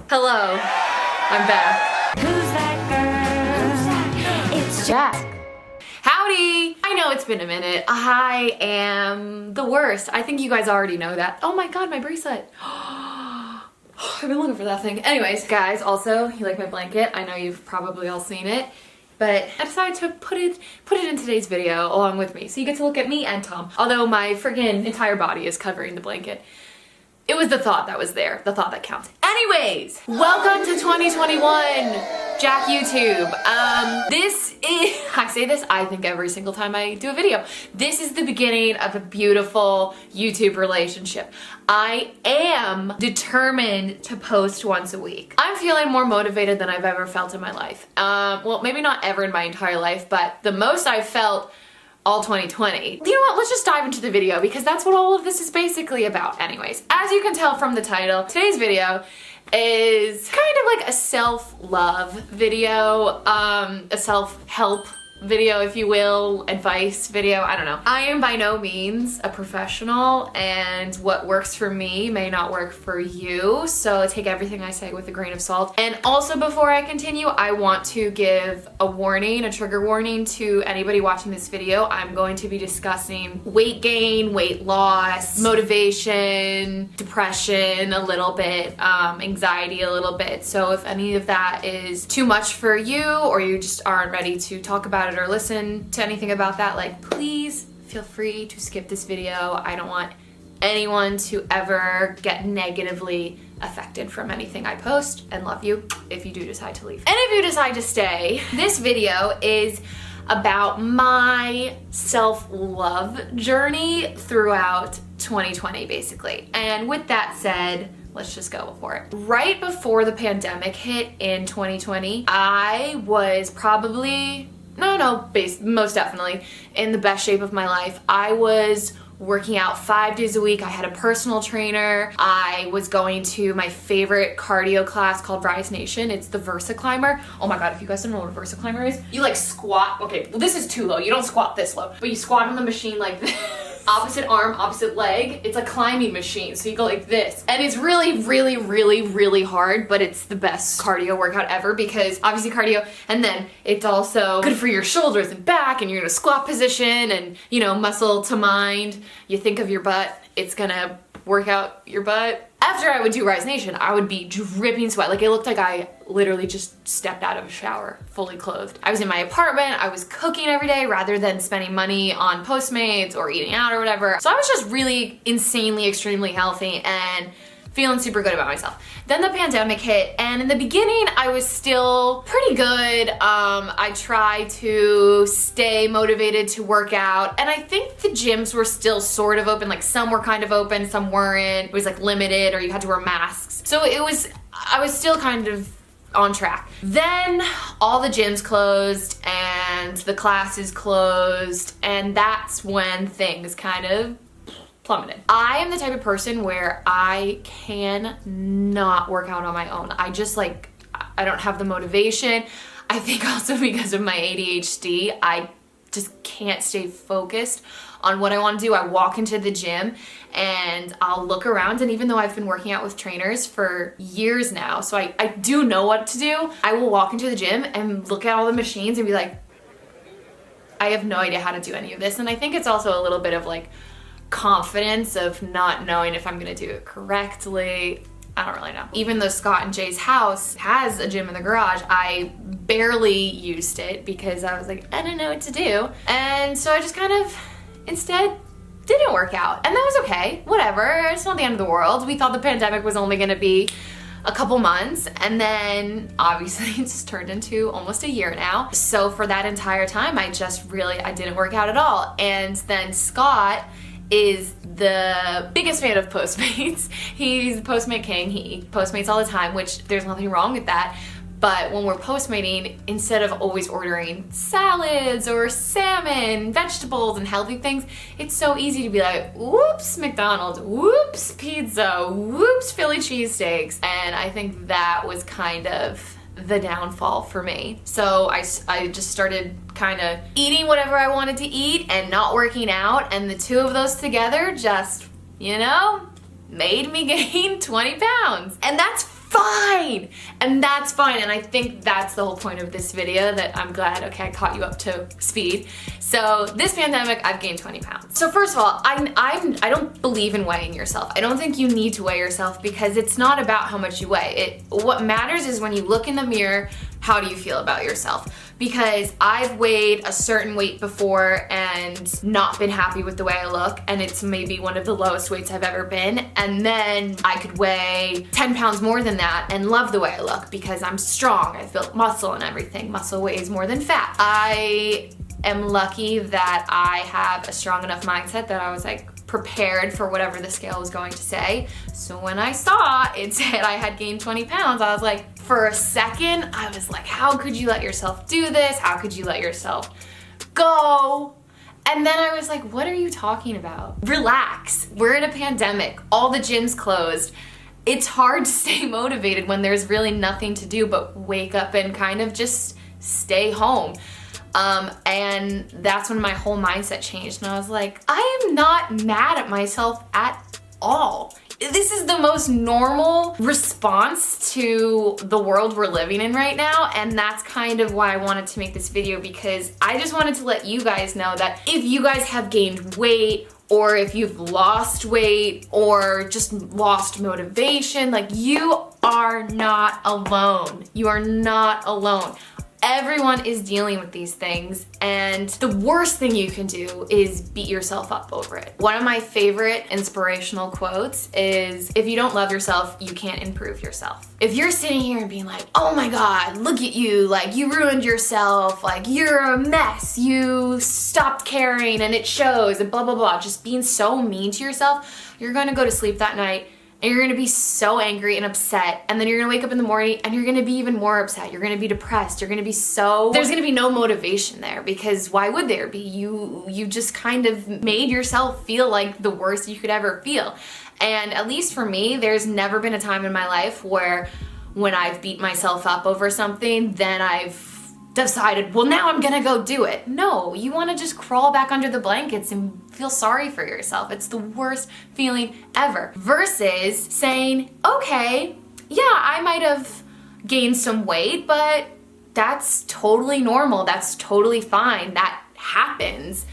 Hello, I'm back. Who's that girl? It's Jack. Howdy! I know it's been a minute. I am the worst. I think you guys already know that. Oh my god, my bracelet. I've been looking for that thing. Anyways, guys, also, you like my blanket? I know you've probably all seen it, but I decided to put it in today's video along with me. So you get to look at me and Tom. Although my friggin' entire body is covering the blanket. It was the thought that was there, the thought that counts. Anyways, welcome to 2021, Jack YouTube. This is, I say this, I think every single time I do a video. This is the beginning of a beautiful YouTube relationship. I am determined to post once a week. I'm feeling more motivated than I've ever felt in my life. Well, maybe not ever in my entire life, but the most I've felt all 2020. You know what, let's just dive into the video because that's what all of this is basically about. Anyways, as you can tell from the title, today's video is kind of like a self-love video, a self-help video, if you will, advice video, I don't know. I am by no means a professional, and what works for me may not work for you, so take everything I say with a grain of salt. And also, before I continue, I want to give a warning, a trigger warning to anybody watching this video. I'm going to be discussing weight gain, weight loss, motivation, depression a little bit, anxiety a little bit. So if any of that is too much for you, or you just aren't ready to talk about it or listen to anything about that, like, please feel free to skip this video. I don't want anyone to ever get negatively affected from anything I post, and love you if you do decide to leave. And if you decide to stay, this video is about my self-love journey throughout 2020, basically. And with that said, let's just go for it. Right before the pandemic hit in 2020, I was probably, most definitely in the best shape of my life. I was working out 5 days a week. I had a personal trainer. I was going to my favorite cardio class called Rise Nation. It's the Versa Climber. Oh my god, if you guys don't know what a Versa Climber is, you like squat. Okay, well this is too low. You don't squat this low, but you squat on the machine like this. Opposite arm, opposite leg. It's a climbing machine, so you go like this. And it's really, really, really, really hard, but it's the best cardio workout ever because obviously cardio, and then it's also good for your shoulders and back, and you're in a squat position, and you know, muscle to mind. You think of your butt, it's gonna work out your butt. After I would do Rise Nation, I would be dripping sweat. Like, it looked like I literally just stepped out of a shower, fully clothed. I was in my apartment, I was cooking every day rather than spending money on Postmates or eating out or whatever. So I was just really insanely, extremely healthy and feeling super good about myself. Then the pandemic hit, and in the beginning, I was still pretty good. I tried to stay motivated to work out, and I think the gyms were still sort of open, like some were kind of open, some weren't. It was like limited, or you had to wear masks. So I was still kind of on track. Then all the gyms closed, and the classes closed, and that's when things kind of plummeted. I am the type of person where I can not work out on my own. I just like, I don't have the motivation. I think also because of my ADHD, I just can't stay focused on what I want to do. I walk into the gym and I'll look around, and even though I've been working out with trainers for years now, so I do know what to do, I will walk into the gym and look at all the machines and be like, I have no idea how to do any of this. And I think it's also a little bit of like confidence of not knowing if I'm gonna do it correctly. I don't really know. Even though Scott and Jay's house has a gym in the garage, I barely used it because I was like, I don't know what to do. And so I just kind of instead didn't work out. And that was okay, whatever, it's not the end of the world. We thought the pandemic was only gonna be a couple months, and then obviously it just turned into almost a year now. So for that entire time, I didn't work out at all. And then Scott is the biggest fan of Postmates. He's the Postmate king. He eats Postmates all the time, which there's nothing wrong with that. But when we're Postmating, instead of always ordering salads or salmon, vegetables, and healthy things, it's so easy to be like, whoops, McDonald's, whoops, pizza, whoops, Philly cheesesteaks. And I think that was kind of the downfall for me. So I just started kind of eating whatever I wanted to eat and not working out, and the two of those together just, you know, made me gain 20 pounds. And that's fine. fine. And that's fine. And I think that's the whole point of this video, that I'm glad, okay, I caught you up to speed. So this pandemic, I've gained 20 pounds. So first of all, I don't believe in weighing yourself. I don't think you need to weigh yourself because it's not about how much you weigh. What matters is when you look in the mirror, how do you feel about yourself? Because I've weighed a certain weight before and not been happy with the way I look, and it's maybe one of the lowest weights I've ever been, and then I could weigh 10 pounds more than that and love the way I look because I'm strong, I've built muscle and everything. Muscle weighs more than fat. I am lucky that I have a strong enough mindset that I was like prepared for whatever the scale was going to say. So when I saw it said I had gained 20 pounds, I was like, for a second, I was like, how could you let yourself do this? How could you let yourself go? And then I was like, what are you talking about? Relax. We're in a pandemic. All the gyms closed. It's hard to stay motivated when there's really nothing to do but wake up and kind of just stay home. And that's when my whole mindset changed, and I was like, I am not mad at myself at all. This is the most normal response to the world we're living in right now, and that's kind of why I wanted to make this video, because I just wanted to let you guys know that if you guys have gained weight, or if you've lost weight, or just lost motivation, like, you are not alone. You are not alone. Everyone is dealing with these things, and the worst thing you can do is beat yourself up over it. One of my favorite inspirational quotes is, if you don't love yourself, you can't improve yourself. If you're sitting here and being like, oh my God, look at you, like, you ruined yourself, like, you're a mess, you stopped caring and it shows, and blah, blah, blah, just being so mean to yourself, you're gonna go to sleep that night and you're gonna be so angry and upset, and then you're gonna wake up in the morning and you're gonna be even more upset. You're gonna be depressed. You're gonna be there's gonna be no motivation there, because why would there be? You just kind of made yourself feel like the worst you could ever feel. And at least for me, there's never been a time in my life where when I've beat myself up over something, then I've decided, well, now I'm gonna go do it. No, you wanna just crawl back under the blankets and feel sorry for yourself. It's the worst feeling ever. Versus saying, okay, yeah, I might have gained some weight, but that's totally normal. That's totally fine. That happens.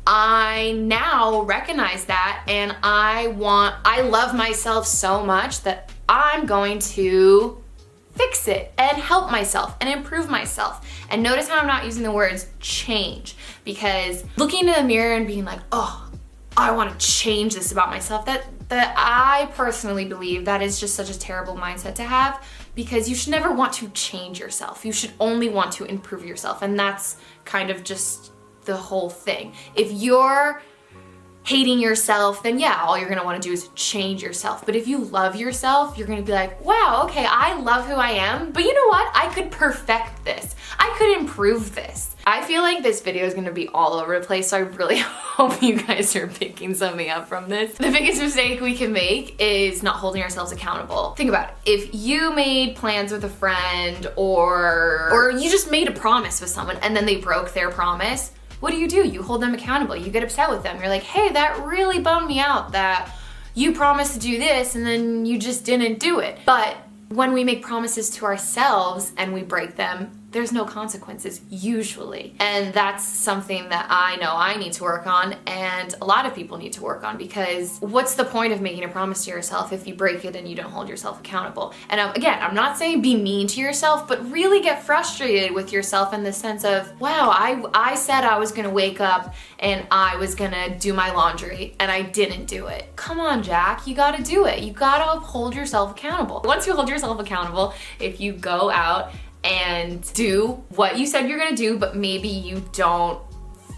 I now recognize that, and I love myself so much that I'm going to fix it and help myself and improve myself. And notice how I'm not using the words change, because looking in the mirror and being like, oh, I want to change this about myself, that I personally believe that is just such a terrible mindset to have, because you should never want to change yourself. You should only want to improve yourself, and that's kind of just the whole thing. If you're hating yourself, then yeah, all you're gonna wanna do is change yourself. But if you love yourself, you're gonna be like, wow, okay, I love who I am, but you know what? I could perfect this. I could improve this. I feel like this video is gonna be all over the place, so I really hope you guys are picking something up from this. The biggest mistake we can make is not holding ourselves accountable. Think about it. If you made plans with a friend, or you just made a promise with someone and then they broke their promise, what do? You hold them accountable. You get upset with them. You're like, hey, that really bummed me out that you promised to do this and then you just didn't do it. But when we make promises to ourselves and we break them, there's no consequences, usually. And that's something that I know I need to work on, and a lot of people need to work on, because what's the point of making a promise to yourself if you break it and you don't hold yourself accountable? And again, I'm not saying be mean to yourself, but really get frustrated with yourself in the sense of, wow, I said I was gonna wake up and I was gonna do my laundry and I didn't do it. Come on, Jack, you gotta do it. You gotta hold yourself accountable. Once you hold yourself accountable, if you go out and do what you said you're gonna do, but maybe you don't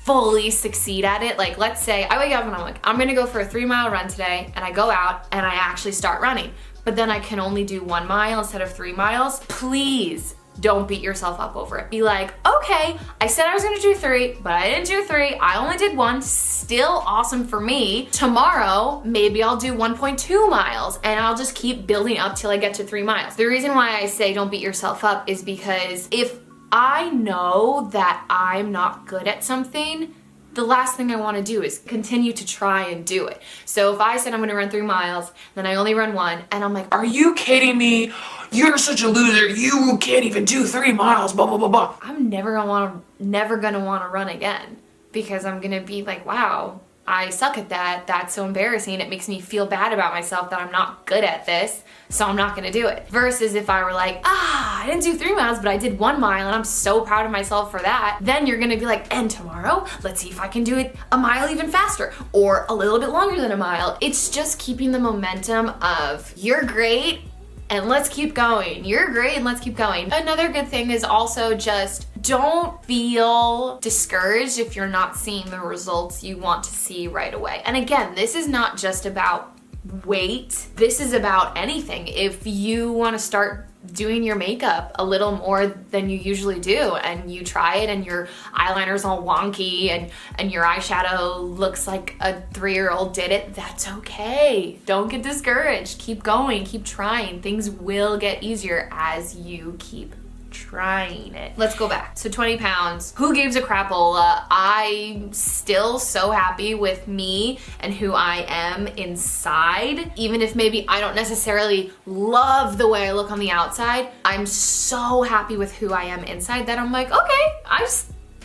fully succeed at it. Like, let's say I wake up and I'm like, I'm gonna go for a 3-mile run today, and I go out and I actually start running, but then I can only do 1 mile instead of 3 miles. Please don't beat yourself up over it. Be like, okay, I said I was gonna do 3, but I didn't do 3. I only did 1, still awesome for me. Tomorrow, maybe I'll do 1.2 miles, and I'll just keep building up till I get to 3 miles. The reason why I say don't beat yourself up is because if I know that I'm not good at something, the last thing I want to do is continue to try and do it. So if I said I'm going to run 3 miles, then I only run 1, and I'm like, are you kidding me? you're such a loser, you can't even do 3 miles, blah, blah, blah, blah. I'm never gonna wanna run again, because I'm gonna be like, wow, I suck at that. That's so embarrassing. It makes me feel bad about myself that I'm not good at this, so I'm not gonna do it. Versus if I were like, I didn't do 3 miles, but I did 1 mile and I'm so proud of myself for that, then you're gonna be like, and tomorrow, let's see if I can do it a mile even faster, or a little bit longer than a mile. It's just keeping the momentum of, you're great, and let's keep going. You're great, and let's keep going. Another good thing is also just don't feel discouraged if you're not seeing the results you want to see right away. And again, this is not just about weight. This is about anything. If you want to start doing your makeup a little more than you usually do, and you try it and your eyeliner's all wonky and your eyeshadow looks like a 3-year-old did it, that's okay. Don't get discouraged. Keep going, keep trying. Things will get easier as you keep trying it. Let's go back. So 20 pounds. Who gives a crapola? I'm still so happy with me and who I am inside. Even if maybe I don't necessarily love the way I look on the outside, I'm so happy with who I am inside that I'm like, okay,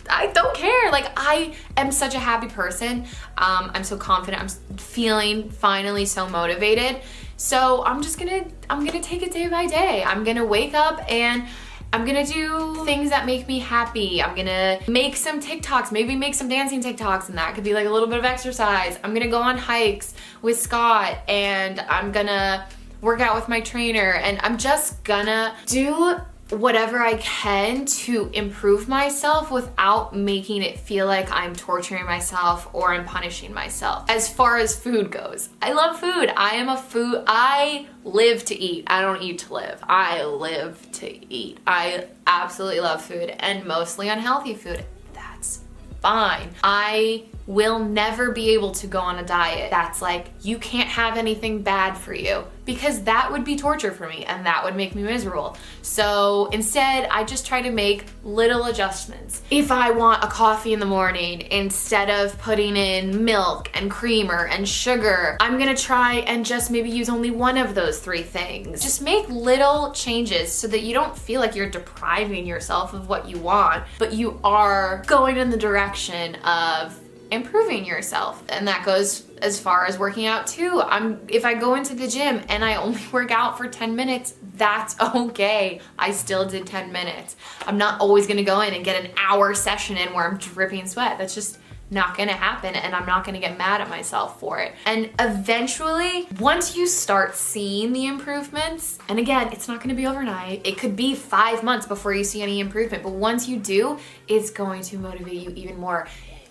I don't care. Like, I am such a happy person. I'm so confident. I'm feeling finally so motivated. So I'm gonna take it day by day. I'm gonna wake up and I'm gonna do things that make me happy. I'm gonna make some TikToks, maybe make some dancing TikToks, and that could be like a little bit of exercise. I'm gonna go on hikes with Scott, and I'm gonna work out with my trainer, and I'm just gonna do whatever I can to improve myself without making it feel like I'm torturing myself or I'm punishing myself. As far as food goes, I love food. I live to eat. I don't eat to live. I live to eat. I absolutely love food, and mostly unhealthy food. That's fine. I will never be able to go on a diet that's like, you can't have anything bad for you, because that would be torture for me and that would make me miserable. So instead, I just try to make little adjustments. If I want a coffee in the morning, instead of putting in milk and creamer and sugar, I'm gonna try and just maybe use only one of those 3 things. Just make little changes so that you don't feel like you're depriving yourself of what you want, but you are going in the direction of improving yourself. And that goes as far as working out too. If I go into the gym and I only work out for 10 minutes, that's okay. I still did 10 minutes. I'm not always gonna go in and get an hour session in where I'm dripping sweat. That's just not gonna happen, and I'm not gonna get mad at myself for it. And eventually, once you start seeing the improvements, and again, it's not gonna be overnight, it could be 5 months before you see any improvement, but once you do, it's going to motivate you even more.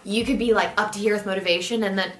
You could be like up to here with motivation, and then,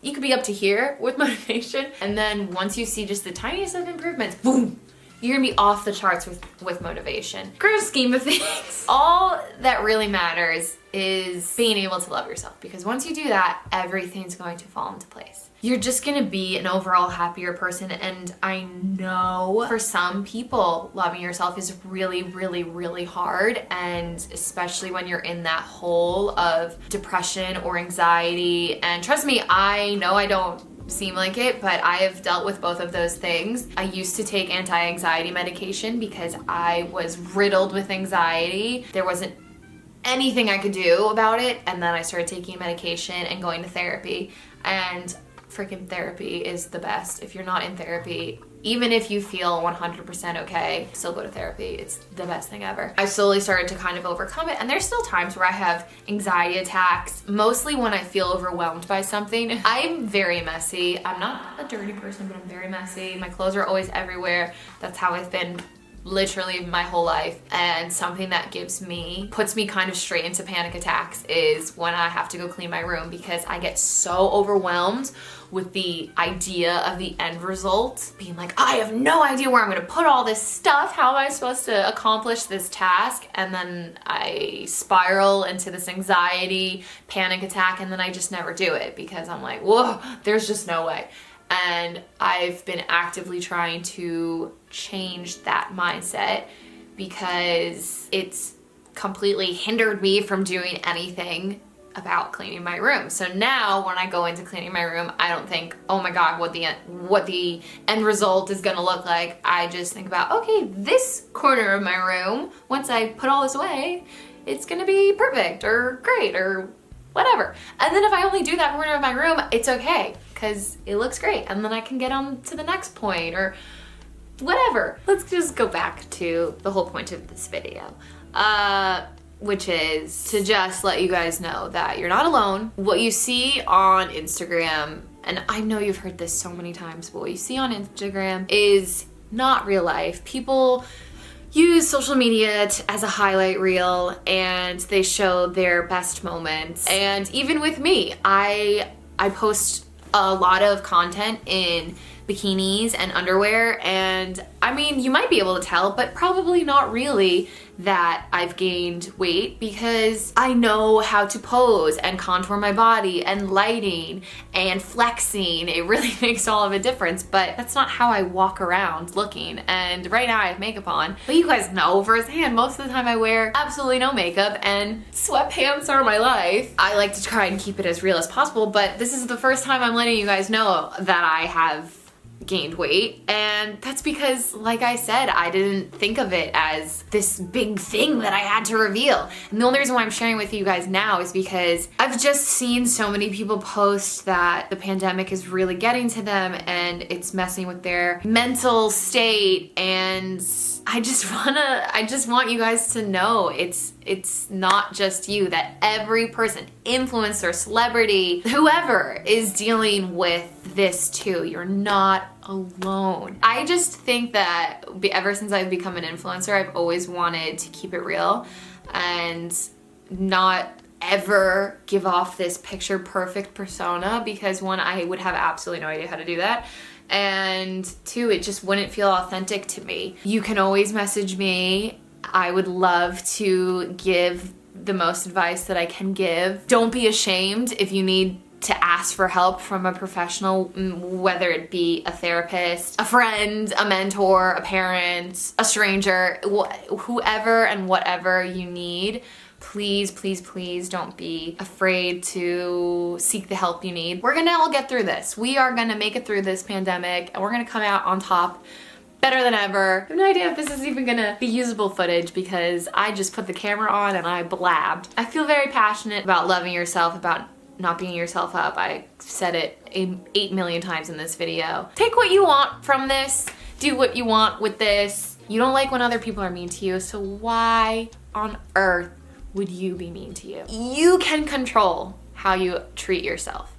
you could be up to here with motivation, and then once you see just the tiniest of improvements, boom, you're gonna be off the charts with motivation. Grand scheme of things, all that really matters is being able to love yourself, because once you do that, everything's going to fall into place. You're just gonna be an overall happier person, and I know for some people, loving yourself is really, really, really hard, and especially when you're in that hole of depression or anxiety. And trust me, I know I don't seem like it, but I have dealt with both of those things. I used to take anti-anxiety medication because I was riddled with anxiety. There wasn't anything I could do about it, and then I started taking medication and going to therapy, and freaking therapy is the best. If you're not in therapy, even if you feel 100% okay, still go to therapy. It's the best thing ever. I slowly started to kind of overcome it, and there's still times where I have anxiety attacks, mostly when I feel overwhelmed by something. I'm very messy. I'm not a dirty person, but I'm very messy. My clothes are always everywhere. That's how I've been literally my whole life. And something that puts me kind of straight into panic attacks is when I have to go clean my room, because I get so overwhelmed with the idea of the end result being like, I have no idea where I'm gonna put all this stuff. How am I supposed to accomplish this task? And then I spiral into this anxiety, panic attack, and then I just never do it because I'm like, whoa, there's just no way. And I've been actively trying to change that mindset because it's completely hindered me from doing anything about cleaning my room. So now when I go into cleaning my room, I don't think, oh my God, what the end result is gonna look like. I just think about, okay, this corner of my room, once I put all this away, it's gonna be perfect or great or whatever. And then if I only do that corner of my room, it's okay, because it looks great. And then I can get on to the next point or whatever. Let's just go back to the whole point of this video. Which is to just let you guys know that you're not alone. What you see on Instagram, and I know you've heard this so many times, but what you see on Instagram is not real life. People use social media as a highlight reel, and they show their best moments. And even with me, I post a lot of content in bikinis and underwear, and I mean, you might be able to tell, but probably not really, that I've gained weight, because I know how to pose and contour my body and lighting and flexing. It really makes all of a difference, but that's not how I walk around looking. And right now I have makeup on, but you guys know firsthand, most of the time I wear absolutely no makeup and sweatpants are my life. I like to try and keep it as real as possible, but this is the first time I'm letting you guys know that I have gained weight, and that's because, like I said, I didn't think of it as this big thing that I had to reveal. And the only reason why I'm sharing with you guys now is because I've just seen so many people post that the pandemic is really getting to them and it's messing with their mental state, and I just want you guys to know it's not just you, that every person, influencer, celebrity, whoever is dealing with this too. You're not alone. I just think that ever since I've become an influencer, I've always wanted to keep it real and not ever give off this picture perfect persona, because one, I would have absolutely no idea how to do that. And two, it just wouldn't feel authentic to me. You can always message me. I would love to give the most advice that I can give. Don't be ashamed if you need to ask for help from a professional, whether it be a therapist, a friend, a mentor, a parent, a stranger, whoever and whatever you need. Please, please, please don't be afraid to seek the help you need. We're gonna all get through this. We are gonna make it through this pandemic, and we're gonna come out on top better than ever. I have no idea if this is even gonna be usable footage, because I just put the camera on and I blabbed. I feel very passionate about loving yourself, about not beating yourself up. I said it 8 million times in this video. Take what you want from this. Do what you want with this. You don't like when other people are mean to you, so why on earth would you be mean to you? You can control how you treat yourself.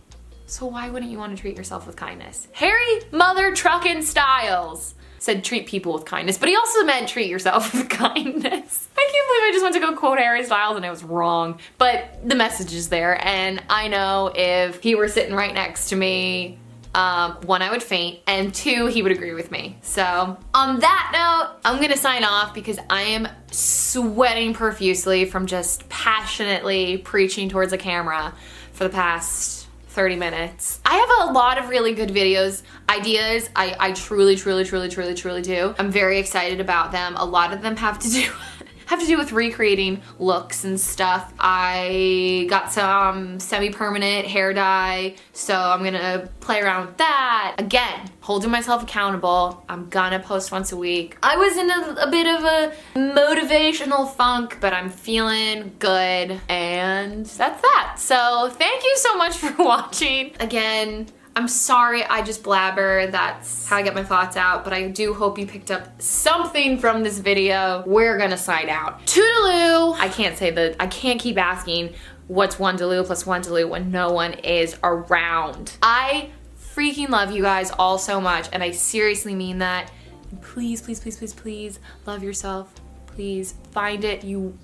So why wouldn't you want to treat yourself with kindness? Harry Mother Truckin' Styles said treat people with kindness, but he also meant treat yourself with kindness. I can't believe I just went to go quote Harry Styles and I was wrong. But the message is there, and I know if he were sitting right next to me, one, I would faint, and two, he would agree with me. So on that note, I'm gonna sign off because I am sweating profusely from just passionately preaching towards a camera for the past 30 minutes. I have a lot of really good videos, ideas. I truly do. I'm very excited about them. A lot of them have to do with recreating looks and stuff. I got some semi-permanent hair dye, so I'm gonna play around with that. Again, holding myself accountable. I'm gonna post once a week. I was in a bit of a motivational funk, but I'm feeling good, and that's that. So thank you so much for watching. Again, I'm sorry I just blabber, that's how I get my thoughts out, but I do hope you picked up something from this video. We're gonna sign out. Toodaloo! I can't keep asking what's one Deloo plus one Deloo when no one is around. I freaking love you guys all so much, and I seriously mean that. Please, please, please, please, please love yourself. Please find it. You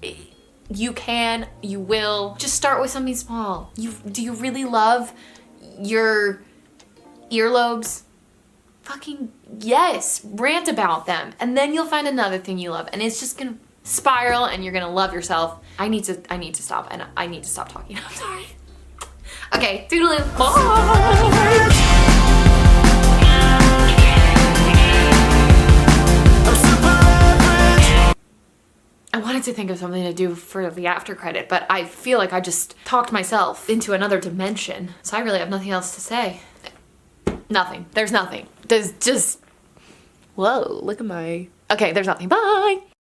can, you will. Just start with something small. Do you really love your earlobes? Fucking yes, rant about them, and then you'll find another thing you love, and it's just gonna spiral, and you're gonna love yourself. I need to stop, and I need to stop talking. I'm sorry. Okay, toodaloo. Bye. I wanted trying to think of something to do for the after credit, but I feel like I just talked myself into another dimension. So I really have nothing else to say. Nothing. There's nothing. There's just... Whoa, look at my... Okay, there's nothing. Bye!